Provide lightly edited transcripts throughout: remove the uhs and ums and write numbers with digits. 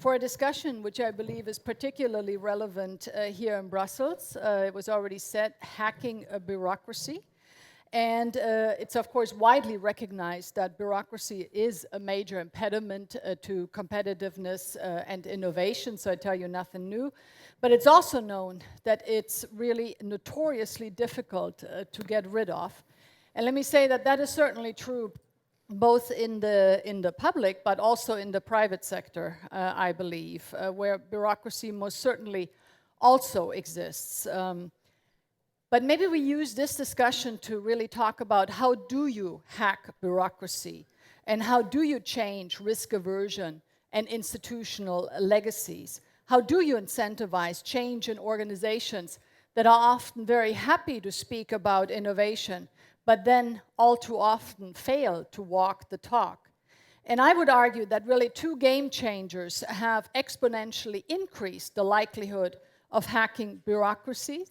for a discussion which I believe is particularly relevant here in Brussels. It was already said, hacking a bureaucracy. And it's, of course, widely recognized that bureaucracy is a major impediment to competitiveness and innovation, so I tell you nothing new. But it's also known that it's really notoriously difficult to get rid of. And let me say that that is certainly true both in the public, but also in the private sector, I believe, where bureaucracy most certainly also exists. But maybe we use this discussion to really talk about how do you hack bureaucracy, and how do you change risk aversion and institutional legacies? How do you incentivize change in organizations that are often very happy to speak about innovation, but then all too often fail to walk the talk? And I would argue that really two game changers have exponentially increased the likelihood of hacking bureaucracy.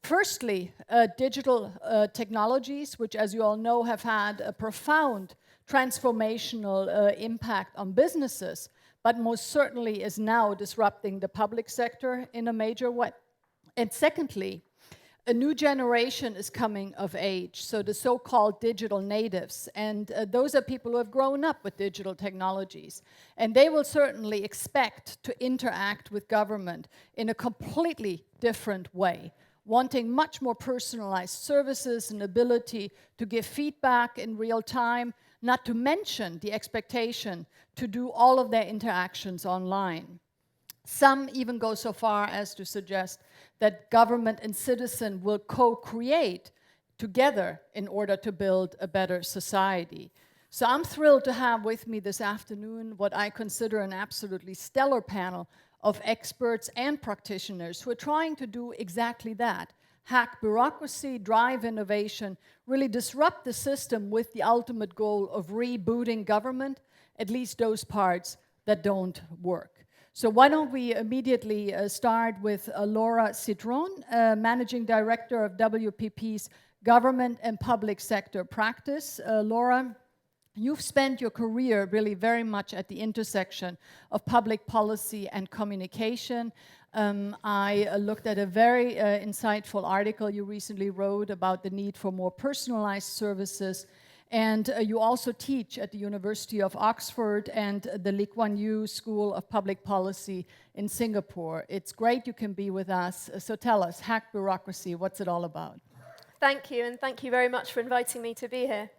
Firstly, digital technologies, which, as you all know, have had a profound transformational impact on businesses, but most certainly is now disrupting the public sector in a major way. And secondly, a new generation is coming of age, so the so-called digital natives. And those are people who have grown up with digital technologies. And they will certainly expect to interact with government in a completely different way, wanting much more personalized services and ability to give feedback in real time, not to mention the expectation to do all of their interactions online. Some even go so far as to suggest that government and citizen will co-create together in order to build a better society. So I'm thrilled to have with me this afternoon what I consider an absolutely stellar panel of experts and practitioners who are trying to do exactly that: hack bureaucracy, drive innovation, really disrupt the system with the ultimate goal of rebooting government, at least those parts that don't work. So why don't we immediately start with Laura Citron, Managing Director of WPP's Government and Public Sector Practice. Laura, you've spent your career really very much at the intersection of public policy and communication. I looked at a very insightful article you recently wrote about the need for more personalized services. And you also teach at the University of Oxford and the Lee Kuan Yew School of Public Policy in Singapore. It's great you can be with us. So tell us, hack bureaucracy, what's it all about? Thank you, and thank you very much for inviting me to be here.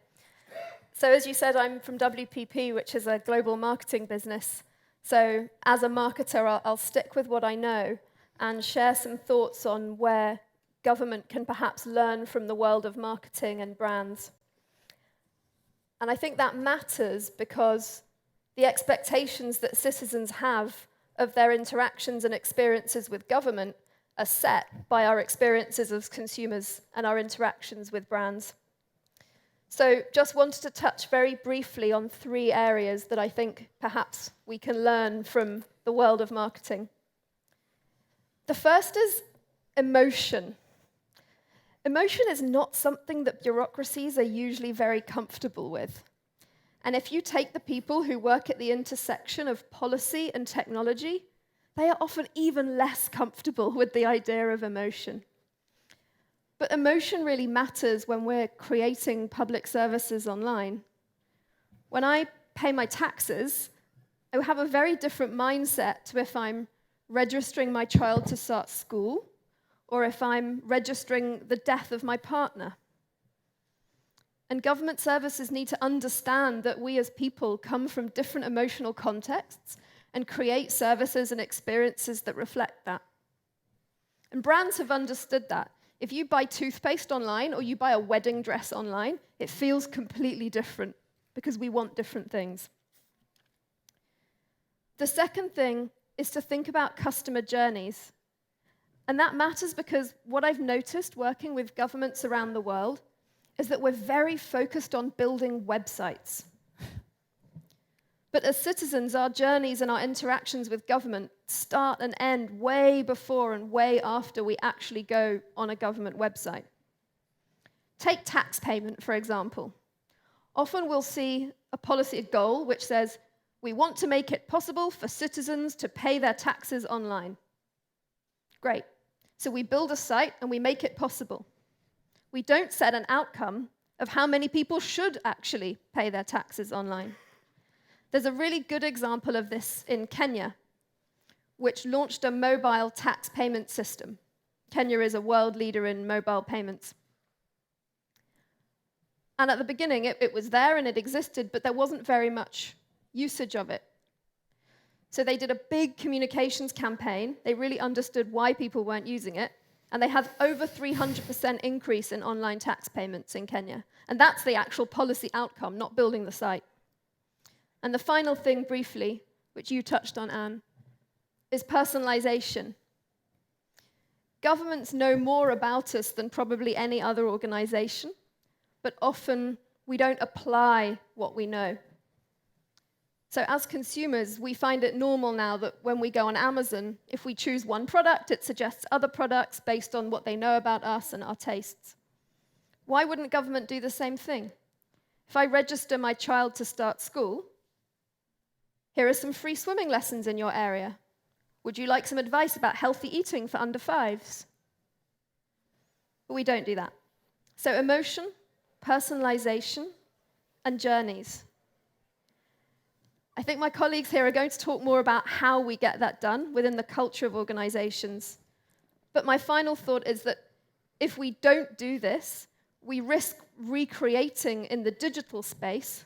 So as you said, I'm from WPP, which is a global marketing business. So as a marketer, I'll stick with what I know and share some thoughts on where government can perhaps learn from the world of marketing and brands. And I think that matters because the expectations that citizens have of their interactions and experiences with government are set by our experiences as consumers and our interactions with brands. So just wanted to touch very briefly on three areas that I think perhaps we can learn from the world of marketing. The first is emotion. Emotion is not something that bureaucracies are usually very comfortable with. And if you take the people who work at the intersection of policy and technology, they are often even less comfortable with the idea of emotion. But emotion really matters when we're creating public services online. When I pay my taxes, I have a very different mindset to if I'm registering my child to start school, or if I'm registering the death of my partner. And government services need to understand that we as people come from different emotional contexts and create services and experiences that reflect that. And brands have understood that. If you buy toothpaste online or you buy a wedding dress online, it feels completely different because we want different things. The second thing is to think about customer journeys. And that matters because what I've noticed working with governments around the world is that we're very focused on building websites. But as citizens, our journeys and our interactions with government start and end way before and way after we actually go on a government website. Take tax payment, for example. Often we'll see a policy goal which says, We want to make it possible for citizens to pay their taxes online. Great. So we build a site and we make it possible. We don't set an outcome of how many people should actually pay their taxes online. There's a really good example of this in Kenya, which launched a mobile tax payment system. Kenya is a world leader in mobile payments. And at the beginning, it was there and it existed, but there wasn't very much usage of it. So they did a big communications campaign. They really understood why people weren't using it. And they had over 300% increase in online tax payments in Kenya. And that's the actual policy outcome, not building the site. And the final thing, briefly, which you touched on, Anne, is personalization. Governments know more about us than probably any other organization, but often we don't apply what we know. So as consumers, we find it normal now that when we go on Amazon, if we choose one product, it suggests other products based on what they know about us and our tastes. Why wouldn't government do the same thing? If I register my child to start school, here are some free swimming lessons in your area. Would you like some advice about healthy eating for under fives? But we don't do that. So emotion, personalization, and journeys. I think my colleagues here are going to talk more about how we get that done within the culture of organizations. But my final thought is that if we don't do this, we risk recreating in the digital space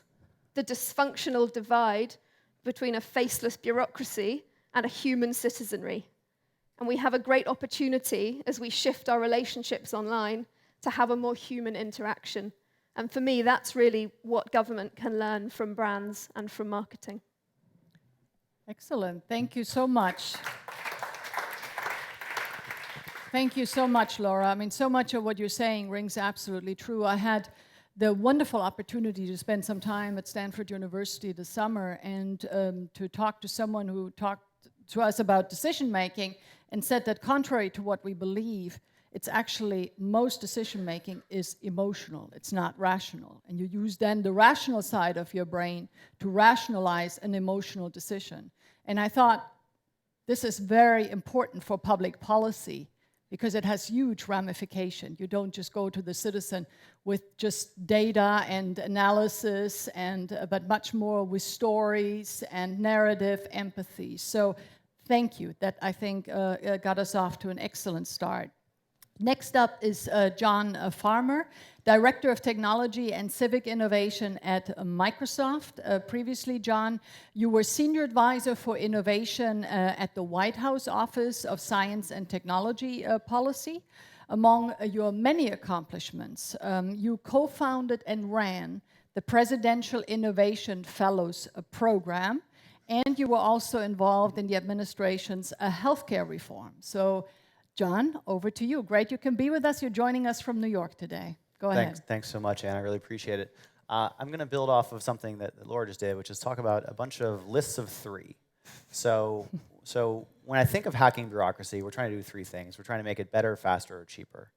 the dysfunctional divide between a faceless bureaucracy and a human citizenry. And we have a great opportunity as we shift our relationships online to have a more human interaction. And for me, that's really what government can learn from brands and from marketing. Excellent. Thank you so much. Thank you so much, Laura. I mean, so much of what you're saying rings absolutely true. I had the wonderful opportunity to spend some time at Stanford University this summer and to talk to someone who talked to us about decision-making and said that contrary to what we believe, it's actually, most decision-making is emotional. It's not rational. And you use then the rational side of your brain to rationalize an emotional decision. And I thought this is very important for public policy because it has huge ramification. You don't just go to the citizen with just data and analysis, but much more with stories and narrative empathy. So thank you. That, I think, got us off to an excellent start. Next up is John Farmer, Director of Technology and Civic Innovation at Microsoft. Previously, John, you were Senior Advisor for Innovation at the White House Office of Science and Technology Policy. Among your many accomplishments, you co-founded and ran the Presidential Innovation Fellows Program, and you were also involved in the administration's healthcare reform. So, John, over to you. Great you can be with us. You're joining us from New York today. Go ahead. Thanks so much, Anne. I really appreciate it. I'm going to build off of something that Laura just did, which is talk about a bunch of lists of three. So when I think of hacking bureaucracy, we're trying to do three things. We're trying to make it better, faster, or cheaper.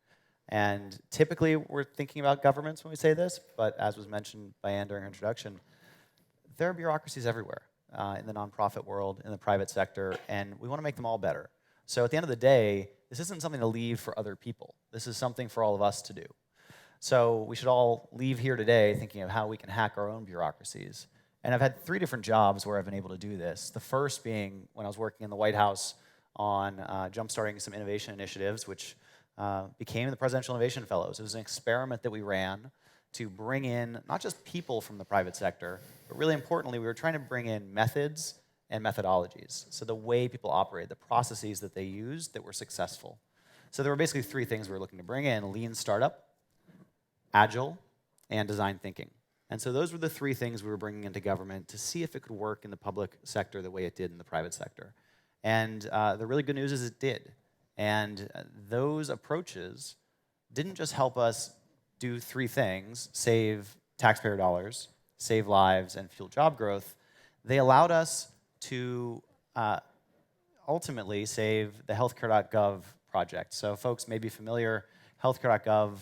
And typically, we're thinking about governments when we say this, but as was mentioned by Anne during her introduction, there are bureaucracies everywhere in the nonprofit world, in the private sector, and we want to make them all better. So at the end of the day, this isn't something to leave for other people. This is something for all of us to do. So we should all leave here today thinking of how we can hack our own bureaucracies. And I've had 3 different jobs where I've been able to do this. The first being when I was working in the White House on jumpstarting some innovation initiatives, which became the Presidential Innovation Fellows. It was an experiment that we ran to bring in not just people from the private sector, but really importantly, we were trying to bring in methods and methodologies. So the way people operate, the processes that they used that were successful. So there were basically 3 things we were looking to bring in: lean startup, agile, and design thinking. And so those were the 3 things we were bringing into government to see if it could work in the public sector the way it did in the private sector. And the really good news is it did. And those approaches didn't just help us do 3 things: save taxpayer dollars, save lives, and fuel job growth. They allowed us to ultimately save the healthcare.gov project. So folks may be familiar, healthcare.gov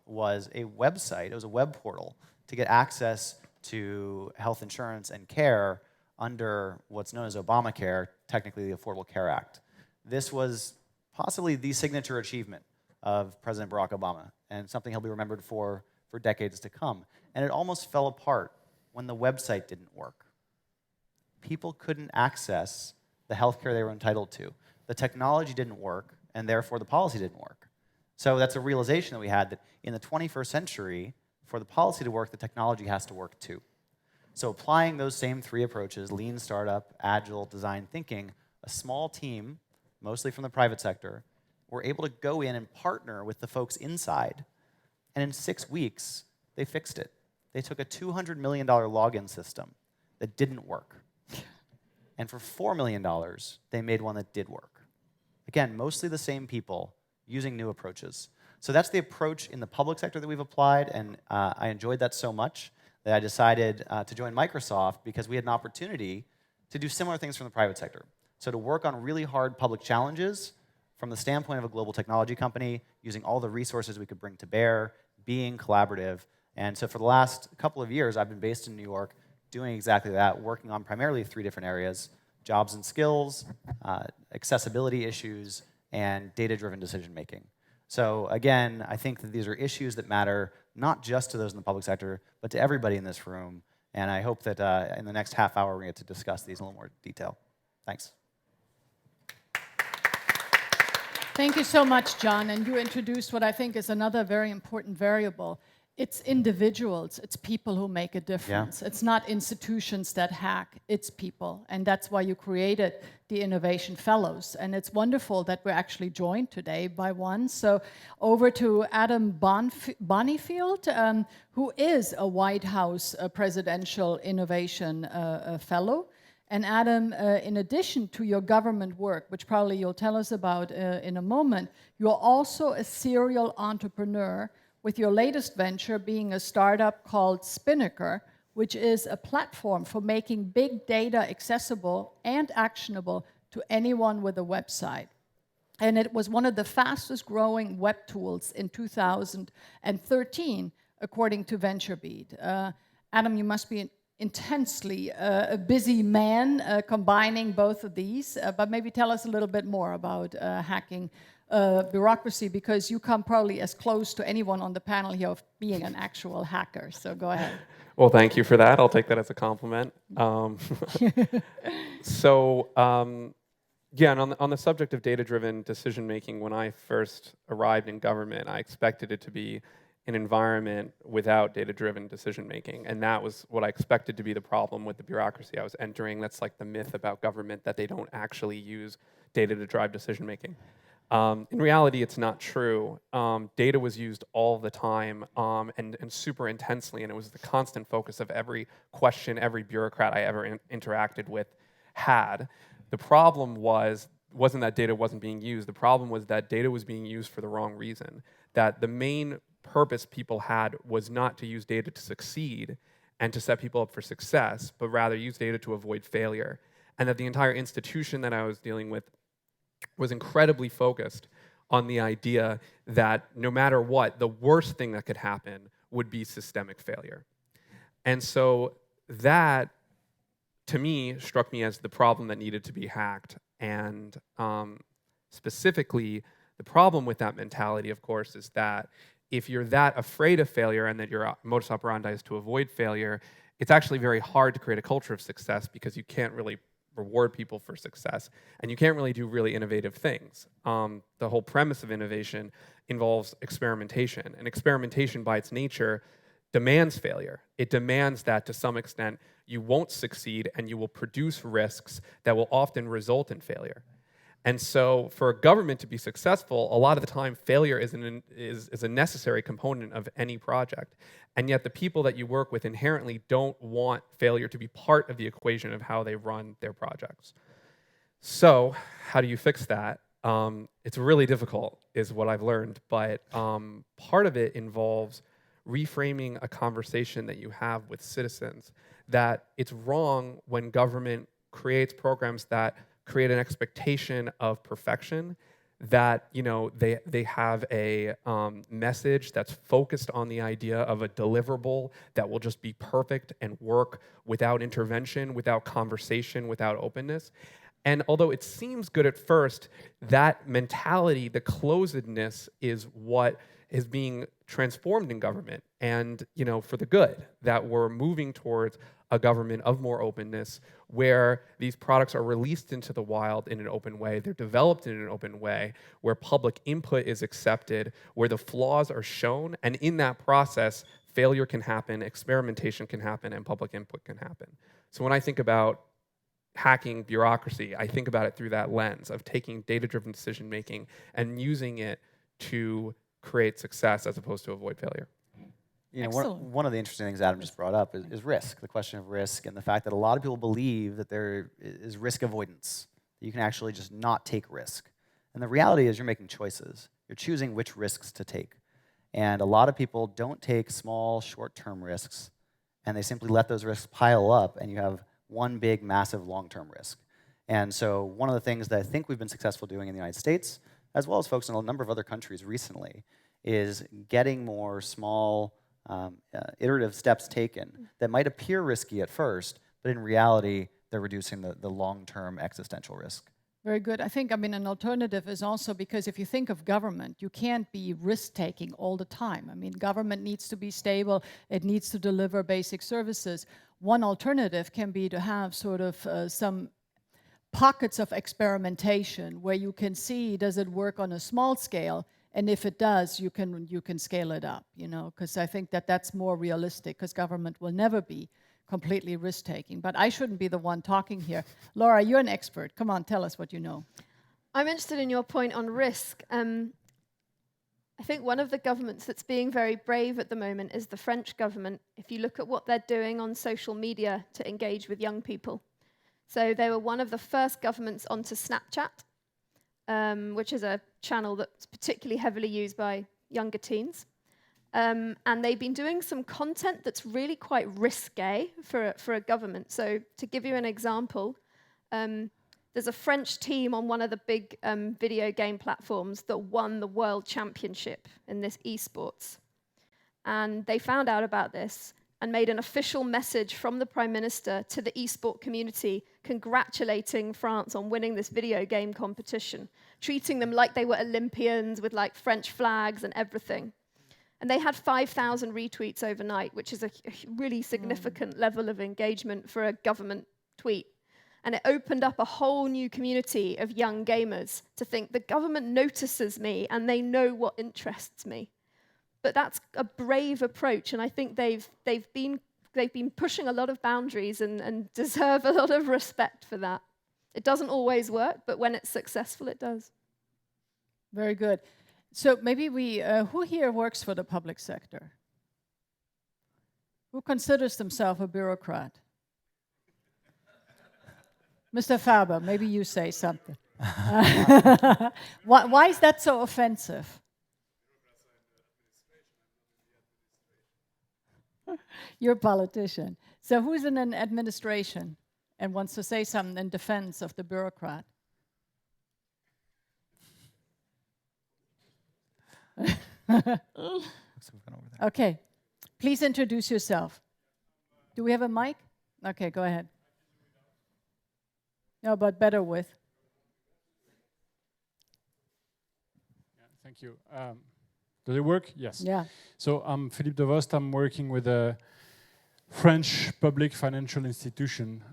was a website, it was a web portal to get access to health insurance and care under what's known as Obamacare, technically the Affordable Care Act. This was possibly the signature achievement of President Barack Obama, and something he'll be remembered for decades to come. And it almost fell apart when the website didn't work. People couldn't access the health care they were entitled to. The technology didn't work, and therefore the policy didn't work. So that's a realization that we had, that in the 21st century, for the policy to work, the technology has to work too. So applying those same three approaches, lean startup, agile, design thinking, a small team, mostly from the private sector, were able to go in and partner with the folks inside. And in 6 weeks, they fixed it. They took a $200 million login system that didn't work. And for $4 million, they made one that did work. Again, mostly the same people using new approaches. So that's the approach in the public sector that we've applied, and I enjoyed that so much that I decided to join Microsoft because we had an opportunity to do similar things from the private sector. So to work on really hard public challenges from the standpoint of a global technology company, using all the resources we could bring to bear, being collaborative. And so for the last couple of years, I've been based in New York doing exactly that, working on primarily 3 different areas: jobs and skills, accessibility issues, and data-driven decision-making. So again, I think that these are issues that matter not just to those in the public sector, but to everybody in this room. And I hope that in the next half hour, we're going to get to discuss these in a little more detail. Thanks. Thank you so much, John. And you introduced what I think is another very important variable. It's individuals, it's people who make a difference. Yeah. It's not institutions that hack, it's people. And that's why you created the Innovation Fellows. And it's wonderful that we're actually joined today by one. So over to Adam Bonnifield, who is a White House Presidential Innovation Fellow. And Adam, in addition to your government work, which probably you'll tell us about in a moment, you're also a serial entrepreneur, with your latest venture being a startup called Spinnaker, which is a platform for making big data accessible and actionable to anyone with a website. And it was one of the fastest growing web tools in 2013, according to VentureBeat. Adam, you must be an intensely a busy man combining both of these, but maybe tell us a little bit more about hacking bureaucracy, because you come probably as close to anyone on the panel here of being an actual hacker. So go ahead. Well, thank you for that. I'll take that as a compliment. Yeah, and on the subject of data-driven decision-making, when I first arrived in government, I expected it to be an environment without data-driven decision-making, and that was what I expected to be the problem with the bureaucracy I was entering. That's like the myth about government, that they don't actually use data to drive decision-making. In reality, it's not true. Data was used all the time and super intensely, and it was the constant focus of every question every bureaucrat I ever interacted with had. The problem wasn't that data wasn't being used. The problem was that data was being used for the wrong reason, that the main purpose people had was not to use data to succeed and to set people up for success, but rather use data to avoid failure. And that the entire institution that I was dealing with was incredibly focused on the idea that no matter what, the worst thing that could happen would be systemic failure. And so that, to me, struck me as the problem that needed to be hacked. And specifically, the problem with that mentality, of course, is that if you're that afraid of failure and that your modus operandi is to avoid failure, it's actually very hard to create a culture of success, because you can't really reward people for success, and you can't really do really innovative things. The whole premise of innovation involves experimentation, and experimentation by its nature demands failure. It demands that to some extent you won't succeed and you will produce risks that will often result in failure. And so for a government to be successful, a lot of the time failure is a necessary component of any project. And yet the people that you work with inherently don't want failure to be part of the equation of how they run their projects. So how do you fix that? It's really difficult, is what I've learned, but part of it involves reframing a conversation that you have with citizens, that it's wrong when government creates programs that create an expectation of perfection that they have a message that's focused on the idea of a deliverable that will just be perfect and work without intervention, without conversation, without openness. And although it seems good at first, that mentality, the closedness, is what is being transformed in government, and for the good, that we're moving towards a government of more openness, where these products are released into the wild in an open way, they're developed in an open way, where public input is accepted, where the flaws are shown, and in that process, failure can happen, experimentation can happen, and public input can happen. So when I think about hacking bureaucracy, I think about it through that lens of taking data-driven decision-making and using it to create success as opposed to avoid failure. One of the interesting things Adam just brought up is risk, the question of risk, and the fact that a lot of people believe that there is risk avoidance, that you can actually just not take risk. And the reality is you're making choices. You're choosing which risks to take. And a lot of people don't take small, short-term risks, and they simply let those risks pile up, and you have one big, massive, long-term risk. And so one of the things that I think we've been successful doing in the United States, as well as folks in a number of other countries recently, is getting more small, iterative steps taken that might appear risky at first, but in reality, they're reducing the long-term existential risk. Very good. I think, an alternative is also because if you think of government, you can't be risk-taking all the time. Government needs to be stable. It needs to deliver basic services. One alternative can be to have sort of some pockets of experimentation where you can see, does it work on a small scale? And if it does, you can scale it up, because I think that's more realistic, because government will never be completely risk-taking. But I shouldn't be the one talking here. Laura, you're an expert. Come on, tell us what you know. I'm interested in your point on risk. I think one of the governments that's being very brave at the moment is the French government, if you look at what they're doing on social media to engage with young people. So they were one of the first governments onto Snapchat, which is a channel that's particularly heavily used by younger teens. And they've been doing some content that's really quite risque for a government. So to give you an example, there's a French team on one of the big video game platforms that won the world championship in this esports. And they found out about this and made an official message from the Prime Minister to the esport community congratulating France on winning this video game competition, treating them like they were Olympians with like French flags and everything. And they had 5,000 retweets overnight, which is a really significant level of engagement for a government tweet. And it opened up a whole new community of young gamers to think the government notices me and they know what interests me. But that's a brave approach, and I think they've been pushing a lot of boundaries and deserve a lot of respect for that. It doesn't always work, but when it's successful, it does. Very good. So maybe who here works for the public sector? Who considers themselves a bureaucrat? Mr. Faber, maybe you say something. Why is that so offensive? You're a politician. So who's in an administration and wants to say something in defense of the bureaucrat? Okay. Please introduce yourself. Do we have a mic? Okay, go ahead. No, but better with. Yeah, thank you. Does it work? Yes. Yeah. So I'm Philippe Devost. I'm working with a French public financial institution,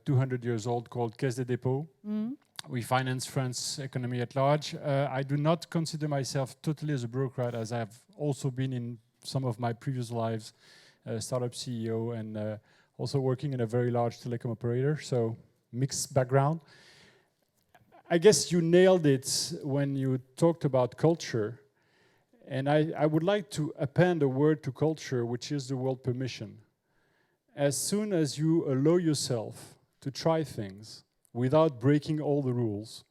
200 years old, called Caisse des Dépôts. Mm-hmm. We finance France's economy at large. I do not consider myself totally as a bureaucrat, as I've also been in some of my previous lives, startup CEO, and also working in a very large telecom operator, so mixed background. I guess you nailed it when you talked about culture. And I would like to append a word to culture, which is the word permission. As soon as you allow yourself to try things without breaking all the rules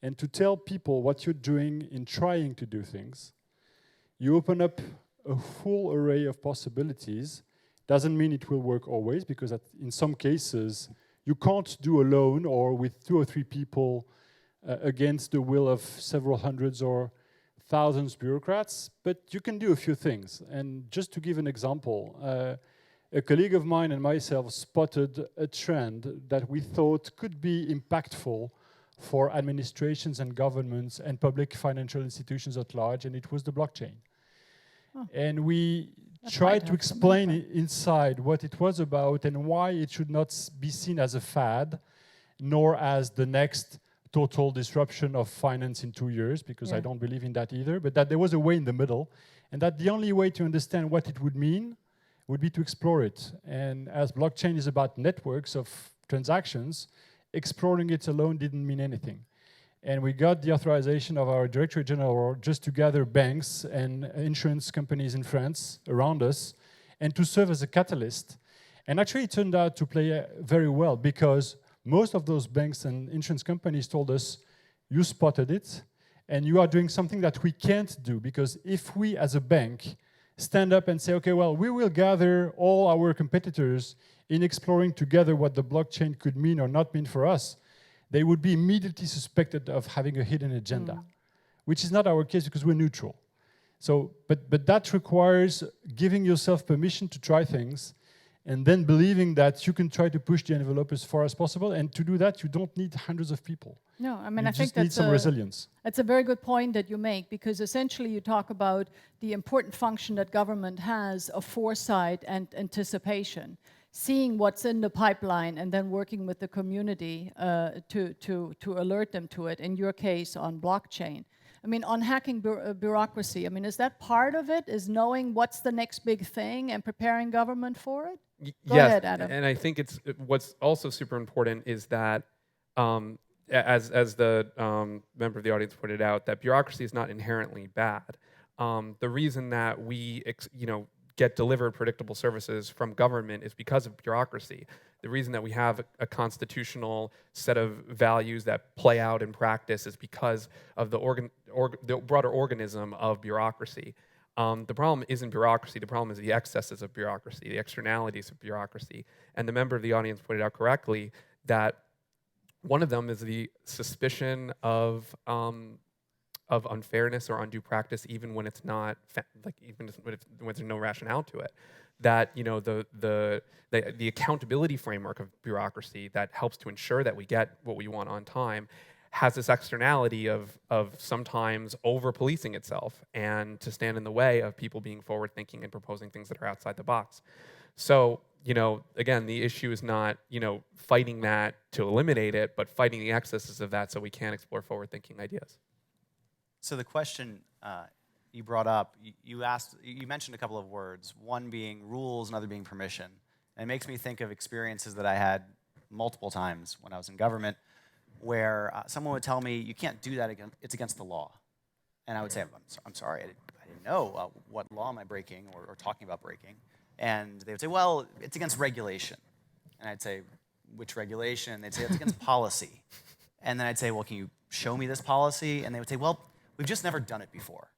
and to tell people what you're doing in trying to do things, you open up a full array of possibilities. Doesn't mean it will work always, because in some cases, you can't do alone or with 2 or 3 people against the will of several hundreds or thousands of bureaucrats, but you can do a few things. And just to give an example, a colleague of mine and myself spotted a trend that we thought could be impactful for administrations and governments and public financial institutions at large, and it was the blockchain. And we tried to explain inside what it was about and why it should not be seen as a fad, nor as the next total disruption of finance in 2 years, because I don't believe in that either, but that there was a way in the middle, and that the only way to understand what it would mean would be to explore it. And as blockchain is about networks of transactions, exploring it alone didn't mean anything. And we got the authorization of our Director General just to gather banks and insurance companies in France around us and to serve as a catalyst. And actually it turned out to play very well, because most of those banks and insurance companies told us, you spotted it and you are doing something that we can't do, because if we as a bank stand up and say, okay, well, we will gather all our competitors in exploring together what the blockchain could mean or not mean for us, they would be immediately suspected of having a hidden agenda, which is not our case because we're neutral. So, but that requires giving yourself permission to try things and then believing that you can try to push the envelope as far as possible. And to do that, you don't need hundreds of people. No, I mean, I think that's some resilience. That's a very good point that you make, because essentially you talk about the important function that government has of foresight and anticipation, seeing what's in the pipeline and then working with the community to alert them to it. In your case, on blockchain. I mean, on hacking bureaucracy, I mean, is that part of it? Is knowing what's the next big thing and preparing government for it? Go ahead, Adam. And I think it's what's also super important is that, as the member of the audience pointed out, that bureaucracy is not inherently bad. The reason that we get delivered predictable services from government is because of bureaucracy. The reason that we have a constitutional set of values that play out in practice is because of the broader organism of bureaucracy. The problem isn't bureaucracy, the problem is the excesses of bureaucracy, the externalities of bureaucracy. And the member of the audience pointed out correctly that one of them is the suspicion of unfairness or undue practice, even when it's not, even when there's no rationale to it. That the accountability framework of bureaucracy that helps to ensure that we get what we want on time has this externality of sometimes over-policing itself and to stand in the way of people being forward-thinking and proposing things that are outside the box. So, again, the issue is not, fighting that to eliminate it, but fighting the excesses of that so we can explore forward-thinking ideas. So the question you brought up, you mentioned a couple of words, one being rules, another being permission. And it makes me think of experiences that I had multiple times when I was in government, where someone would tell me, you can't do that, it's against the law. And I would say, I'm sorry, I didn't know what law am I breaking or talking about breaking. And they would say, well, it's against regulation. And I'd say, which regulation? And they'd say, it's against policy. And then I'd say, well, can you show me this policy? And they would say, well, we've just never done it before.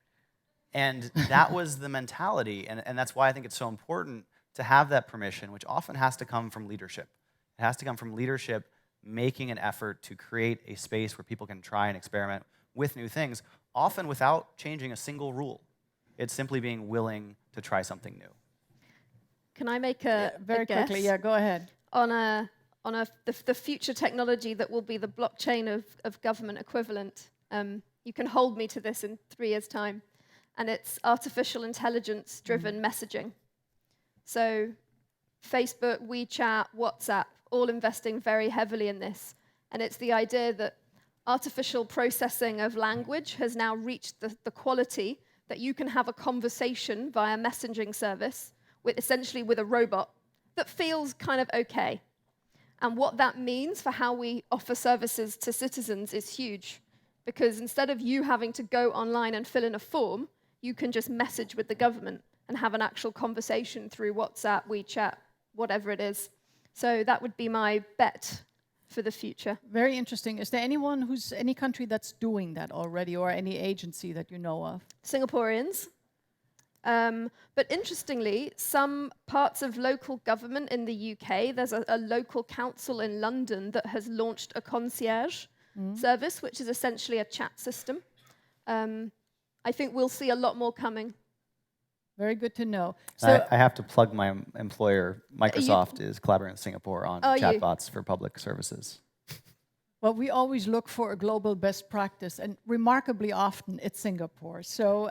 And that was the mentality, and that's why I think it's so important to have that permission, which often has to come from leadership. It has to come from leadership making an effort to create a space where people can try and experiment with new things, often without changing a single rule. It's simply being willing to try something new. Can I make a very guess? quickly? Yeah, go ahead. On the future technology that will be the blockchain of government equivalent. You can hold me to this in 3 years' time. And it's artificial intelligence-driven messaging. So Facebook, WeChat, WhatsApp, all investing very heavily in this. And it's the idea that artificial processing of language has now reached the quality that you can have a conversation via messaging service essentially with a robot that feels kind of okay. And what that means for how we offer services to citizens is huge. Because instead of you having to go online and fill in a form, you can just message with the government and have an actual conversation through WhatsApp, WeChat, whatever it is. So that would be my bet for the future. Very interesting. Is there any country that's doing that already, or any agency that you know of? Singaporeans. But interestingly, some parts of local government in the UK, there's a local council in London that has launched a concierge, service, which is essentially a chat system. I think we'll see a lot more coming. Very good to know. So I have to plug my employer. Microsoft is collaborating with Singapore on chatbots for public services. well, we always look for a global best practice, and remarkably often it's Singapore. So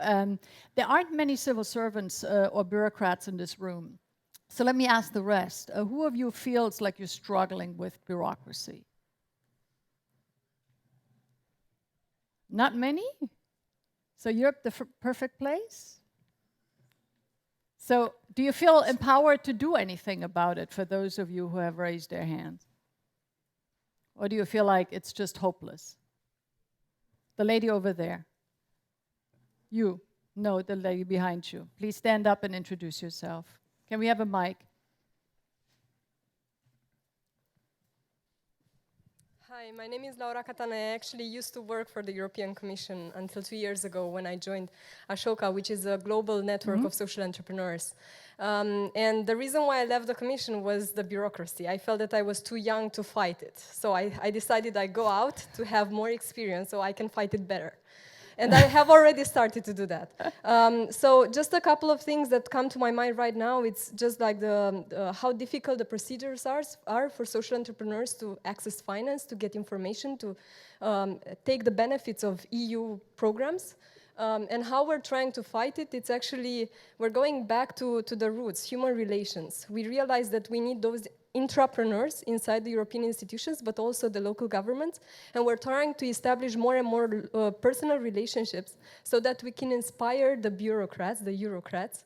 there aren't many civil servants or bureaucrats in this room. So let me ask the rest. Who of you feels like you're struggling with bureaucracy? Not many? So Europe, the perfect place? So do you feel empowered to do anything about it for those of you who have raised their hands? Or do you feel like it's just hopeless? The lady over there. You. No, the lady behind you. Please stand up and introduce yourself. Can we have a mic? Hi, my name is Laura Catana. I actually used to work for the European Commission until 2 years ago when I joined Ashoka, which is a global network of social entrepreneurs. And the reason why I left the Commission was the bureaucracy. I felt that I was too young to fight it. So I decided I'd go out to have more experience so I can fight it better. And I have already started to do that. So just a couple of things that come to my mind right now. It's just like how difficult the procedures are for social entrepreneurs to access finance, to get information, to take the benefits of EU programs. And how we're trying to fight it, it's actually, we're going back to the roots, human relations. We realize that we need those intrapreneurs inside the European institutions, but also the local governments. And we're trying to establish more and more personal relationships so that we can inspire the bureaucrats, the Eurocrats,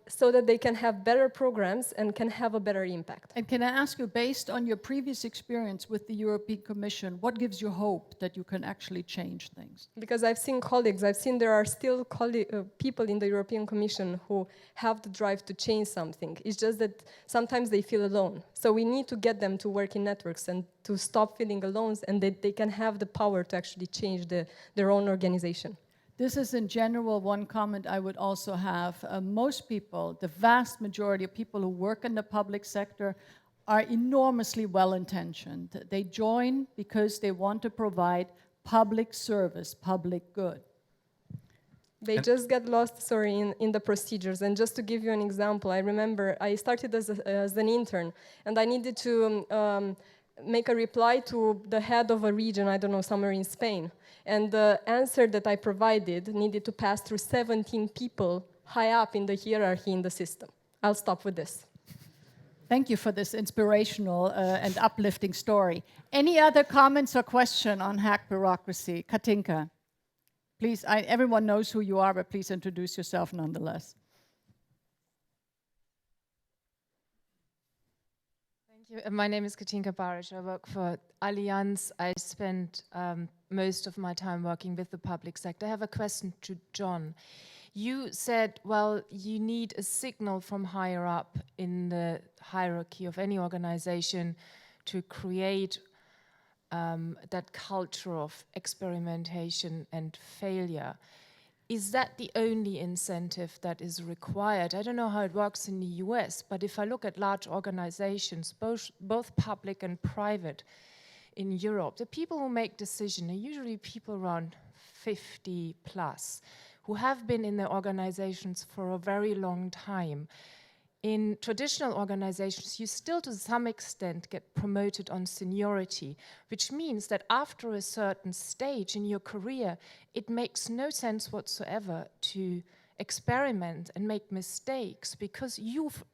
so that they can have better programs and can have a better impact. And can I ask you, based on your previous experience with the European Commission, what gives you hope that you can actually change things? Because I've seen colleagues, I've seen there are still people in the European Commission who have the drive to change something. It's just that sometimes they feel alone. So we need to get them to work in networks and to stop feeling alone, and that they can have the power to actually change their own organization. This is in general one comment I would also have. Most people, the vast majority of people who work in the public sector are enormously well-intentioned. They join because they want to provide public service, public good. They just get lost, in the procedures. And just to give you an example, I remember I started as an intern, and I needed to make a reply to the head of a region, I don't know, somewhere in Spain. And the answer that I provided needed to pass through 17 people high up in the hierarchy in the system. I'll stop with this. Thank you for this inspirational and uplifting story. Any other comments or question on hack bureaucracy? Katinka, please, everyone knows who you are, but please introduce yourself nonetheless. My name is Katinka Baric. I work for Allianz. I spent most of my time working with the public sector. I have a question to John. You said, well, you need a signal from higher up in the hierarchy of any organization to create that culture of experimentation and failure. Is that the only incentive that is required? I don't know how it works in the US, but if I look at large organizations, both public and private in Europe, the people who make decisions are usually people around 50 plus, who have been in their organizations for a very long time. In traditional organizations, you still to some extent get promoted on seniority, which means that after a certain stage in your career, it makes no sense whatsoever to experiment and make mistakes because you've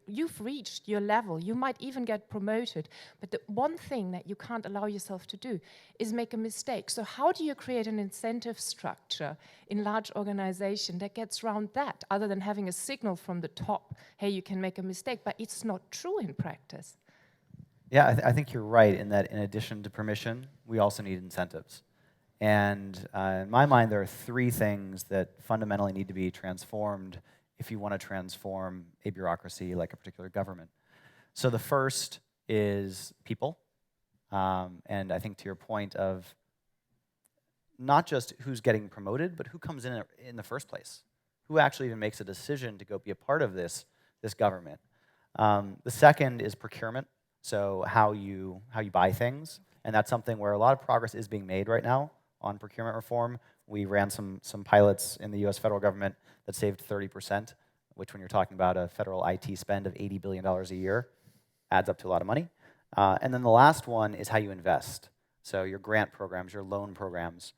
reached your level. You might even get promoted, but the one thing that you can't allow yourself to do is make a mistake. So how do you create an incentive structure in large organization that gets around that, other than having a signal from the top, hey, you can make a mistake, but it's not true in practice? Yeah, I think you're right in that in addition to permission, we also need incentives. And in my mind, there are three things that fundamentally need to be transformed if you want to transform a bureaucracy like a particular government. So the first is people. And I think to your point of not just who's getting promoted, but who comes in the first place. Who actually even makes a decision to go be a part of this government. The second is procurement. So how you buy things. And that's something where a lot of progress is being made right now on procurement reform. We ran some pilots in the US federal government that saved 30%, which when you're talking about a federal IT spend of $80 billion a year, adds up to a lot of money. And then the last one is how you invest. So your grant programs, your loan programs.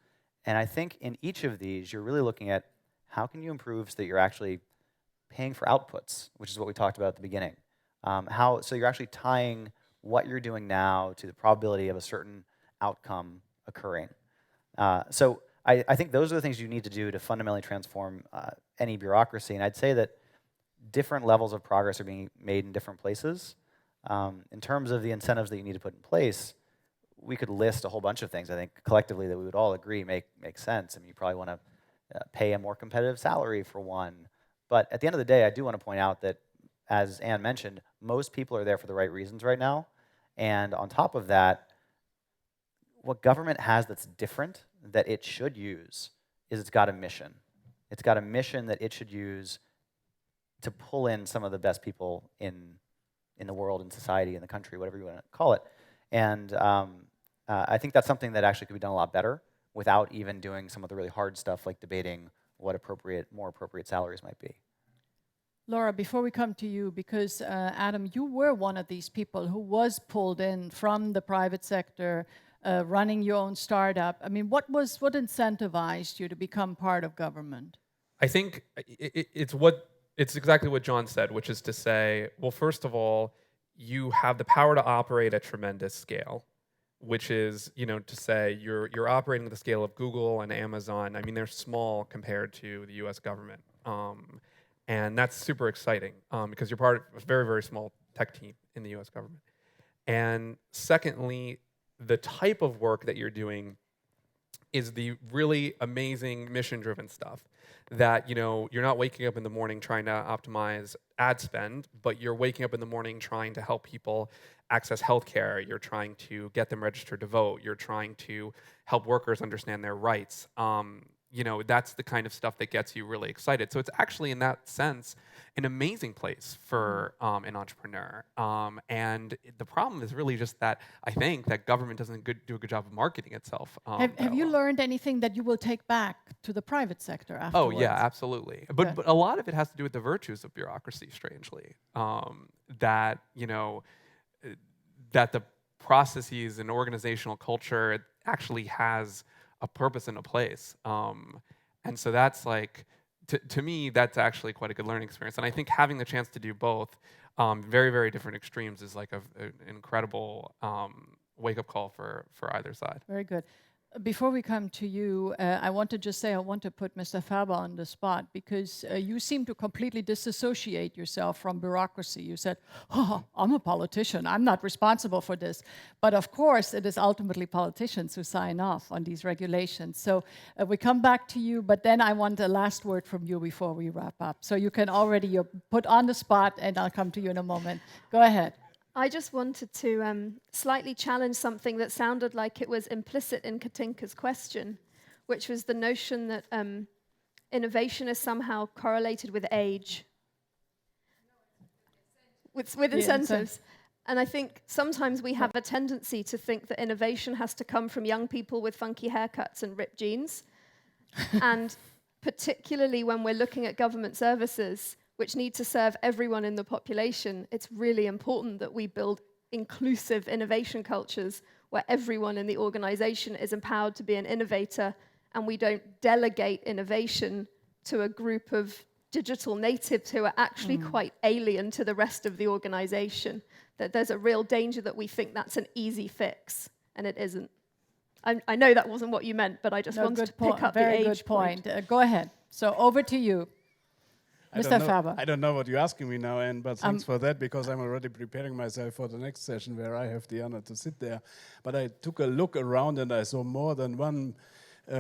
And I think in each of these, you're really looking at how can you improve so that you're actually paying for outputs, which is what we talked about at the beginning. So you're actually tying what you're doing now to the probability of a certain outcome occurring. So I think those are the things you need to do to fundamentally transform any bureaucracy. And I'd say that different levels of progress are being made in different places. In terms of the incentives that you need to put in place, we could list a whole bunch of things, I think, collectively that we would all agree make sense. I mean, you probably want to pay a more competitive salary for one. But at the end of the day, I do want to point out that, as Anne mentioned, most people are there for the right reasons right now. And on top of that, what government has that's different that it should use is it's got a mission. It's got a mission that it should use to pull in some of the best people in the world, in society, in the country, whatever you want to call it. And I think that's something that actually could be done a lot better without even doing some of the really hard stuff like debating what more appropriate salaries might be. Laura, before we come to you, because Adam, you were one of these people who was pulled in from the private sector, running your own startup. I mean, what incentivized you to become part of government? I think it's exactly what John said, which is to say, well, first of all, you have the power to operate at tremendous scale, which is, to say you're operating at the scale of Google and Amazon. I mean, they're small compared to the U.S. government. And that's super exciting because you're part of a very, very small tech team in the US government. And secondly, the type of work that you're doing is the really amazing mission-driven stuff that, you're not waking up in the morning trying to optimize ad spend, but you're waking up in the morning trying to help people access healthcare. You're trying to get them registered to vote. You're trying to help workers understand their rights. That's the kind of stuff that gets you really excited. So it's actually, in that sense, an amazing place for an entrepreneur. And the problem is really just that I think that government doesn't do a good job of marketing itself. Have you learned anything that you will take back to the private sector afterwards? Oh, yeah, absolutely. But a lot of it has to do with the virtues of bureaucracy, strangely. That the processes and organizational culture actually has a purpose and a place. And so that's like, to me, that's actually quite a good learning experience. And I think having the chance to do both, very, very different extremes, is like an incredible wake-up call for either side. Very good. Before we come to you, I want to just say I want to put Mr. Faber on the spot because you seem to completely disassociate yourself from bureaucracy. You said, I'm a politician. I'm not responsible for this. But of course, it is ultimately politicians who sign off on these regulations. So we come back to you, but then I want a last word from you before we wrap up. So you can already, you're put on the spot, and I'll come to you in a moment. Go ahead. I just wanted to slightly challenge something that sounded like it was implicit in Katinka's question, which was the notion that innovation is somehow correlated with age, with incentives. And I think sometimes we have a tendency to think that innovation has to come from young people with funky haircuts and ripped jeans. And particularly when we're looking at government services, which need to serve everyone in the population, it's really important that we build inclusive innovation cultures where everyone in the organization is empowered to be an innovator, and we don't delegate innovation to a group of digital natives who are actually quite alien to the rest of the organization. That there's a real danger that we think that's an easy fix, and it isn't. I know that wasn't what you meant, but I just wanted to pick up the age point. Very good point. Go ahead. So over to you. Mr. Faber. I don't know what you're asking me now, Anne, but thanks for that, because I'm already preparing myself for the next session where I have the honor to sit there. But I took a look around and I saw more than one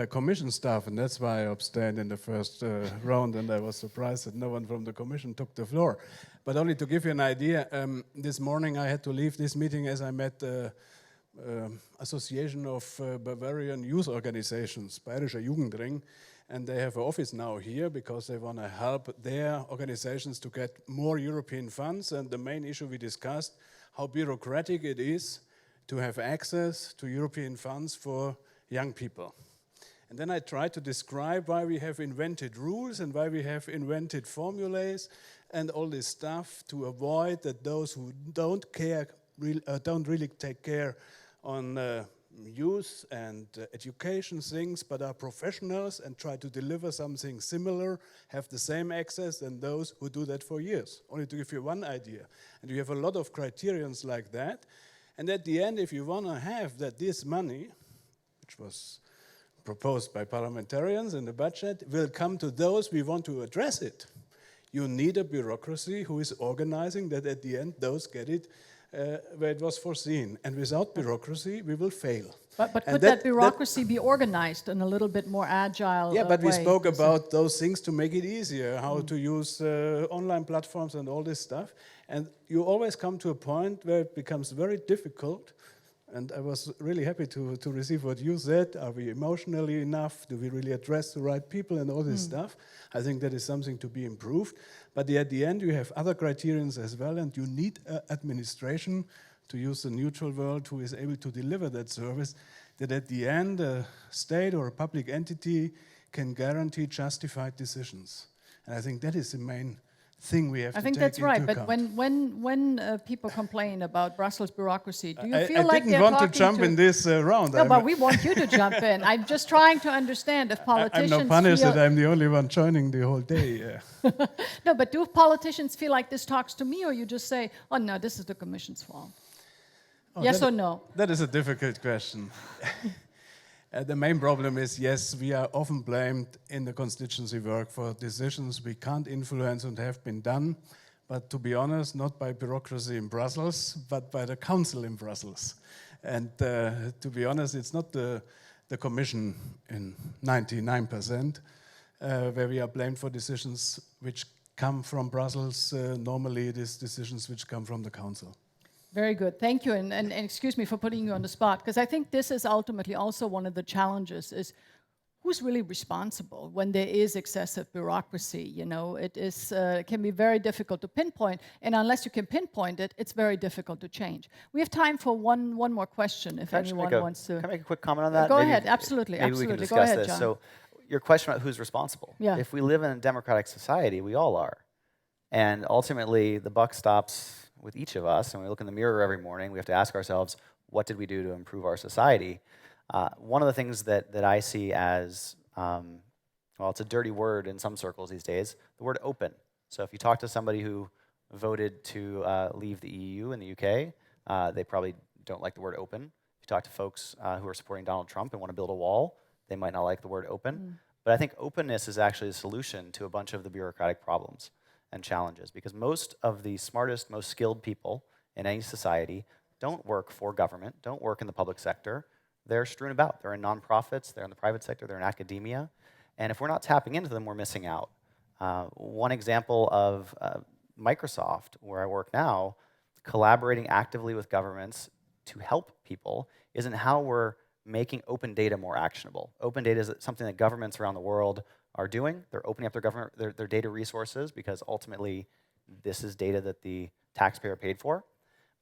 commission staff, and that's why I abstained in the first round, and I was surprised that no one from the commission took the floor. But only to give you an idea, this morning I had to leave this meeting as I met the Association of Bavarian Youth Organizations, Bayerischer Jugendring, and they have an office now here because they want to help their organizations to get more European funds. And the main issue we discussed, how bureaucratic it is to have access to European funds for young people. And then I try to describe why we have invented rules and why we have invented formulas and all this stuff to avoid that those who don't really take care on youth and education things, but are professionals and try to deliver something similar, have the same access as those who do that for years. Only to give you one idea. And you have a lot of criterions like that. And at the end, if you want to have that this money, which was proposed by parliamentarians in the budget, will come to those we want to address it, you need a bureaucracy who is organizing that at the end those get it where it was foreseen. And without bureaucracy, we will fail. But could that bureaucracy be organized in a little bit more agile Yeah, but way? we spoke about those things to make it easier, how to use online platforms and all this stuff. And you always come to a point where it becomes very difficult. And I was really happy to receive what you said. Are we emotionally enough? Do we really address the right people and all this stuff? I think that is something to be improved. But at the end, you have other criterions as well, and you need administration, to use the neutral word, who is able to deliver that service, that at the end, a state or a public entity can guarantee justified decisions. And I think that is the main thing we have to take into account. I think that's right, but when people complain about Brussels bureaucracy, do you feel like I they're didn't want to talking jump in this round. No, but we want you to jump in. I'm just trying to understand if politicians I'm not punished that I'm the only one joining the whole day. Yeah. No, but do politicians feel like this talks to me, or you just say, oh no, this is the Commission's fault? Oh, yes or no? That is a difficult question. The main problem is, yes, we are often blamed in the constituency work for decisions we can't influence and have been done, but to be honest, not by bureaucracy in Brussels, but by the council in Brussels. And to be honest, it's not the Commission in 99% where we are blamed for decisions which come from Brussels. Normally it is decisions which come from the council. Very good, thank you, and excuse me for putting you on the spot, because I think this is ultimately also one of the challenges, is who's really responsible when there is excessive bureaucracy. You know, it can be very difficult to pinpoint, and unless you can pinpoint it, it's very difficult to change. We have time for one more question, if anyone wants to. Can I make a quick comment on that? Go ahead, absolutely, maybe absolutely. we can discuss Go ahead, this. John. So, your question about who's responsible. Yeah. If we live in a democratic society, we all are. And ultimately, the buck stops with each of us, and we look in the mirror every morning, we have to ask ourselves, what did we do to improve our society? One of the things that I see as, well, it's a dirty word in some circles these days, the word open. So if you talk to somebody who voted to leave the EU in the UK, they probably don't like the word open. If you talk to folks who are supporting Donald Trump and want to build a wall, they might not like the word open. But I think openness is actually a solution to a bunch of the bureaucratic problems and challenges, because most of the smartest, most skilled people in any society don't work for government, don't work in the public sector. They're strewn about. They're in nonprofits, they're in the private sector, they're in academia. And if we're not tapping into them, we're missing out. One example of Microsoft, where I work now, collaborating actively with governments to help people isn't how we're making open data more actionable. Open data is something that governments around the world are doing. They're opening up their data resources, because ultimately this is data that the taxpayer paid for.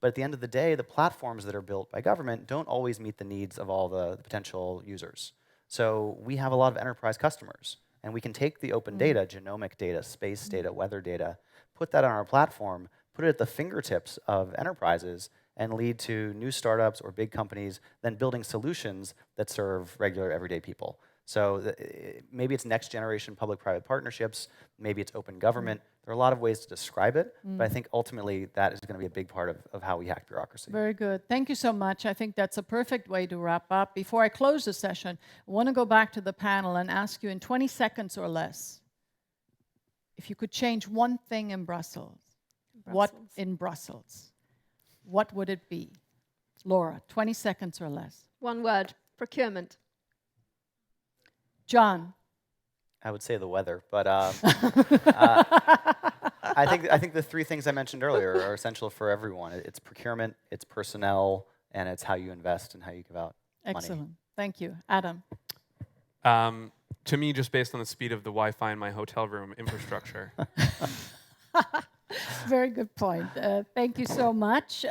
But at the end of the day, the platforms that are built by government don't always meet the needs of all the potential users. So we have a lot of enterprise customers, and we can take the open data, genomic data, space data, weather data, put that on our platform, put it at the fingertips of enterprises, and lead to new startups or big companies then building solutions that serve regular everyday people. So maybe it's next generation public-private partnerships, maybe it's open government. There are a lot of ways to describe it, but I think ultimately that is going to be a big part of how we hack bureaucracy. Very good. Thank you so much. I think that's a perfect way to wrap up. Before I close the session, I want to go back to the panel and ask you in 20 seconds or less, if you could change one thing in Brussels, what would it be? Laura, 20 seconds or less. One word, procurement. John. I would say the weather, but I think the three things I mentioned earlier are essential for everyone. It's procurement, it's personnel, and it's how you invest and how you give out money. Excellent. Thank you. Adam. To me, just based on the speed of the Wi-Fi in my hotel room, infrastructure. Very good point. Thank you so much.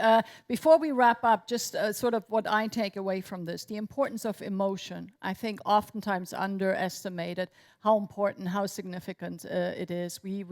Before we wrap up, just sort of what I take away from this, the importance of emotion. I think oftentimes underestimated how important, how significant it is. We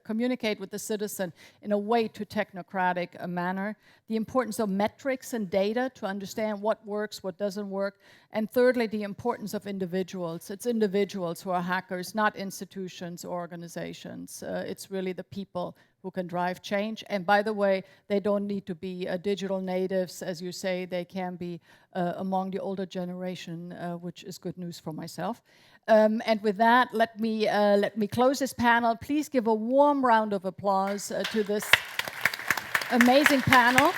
communicate with the citizen in a way too technocratic a manner. The importance of metrics and data to understand what works, what doesn't work. And thirdly, the importance of individuals. It's individuals who are hackers, not institutions or organizations. It's really the people who can drive change. And by the way, they don't need to be digital natives, as you say. They can be among the older generation, which is good news for myself. And with that, let me close this panel. Please give a warm round of applause to this amazing panel.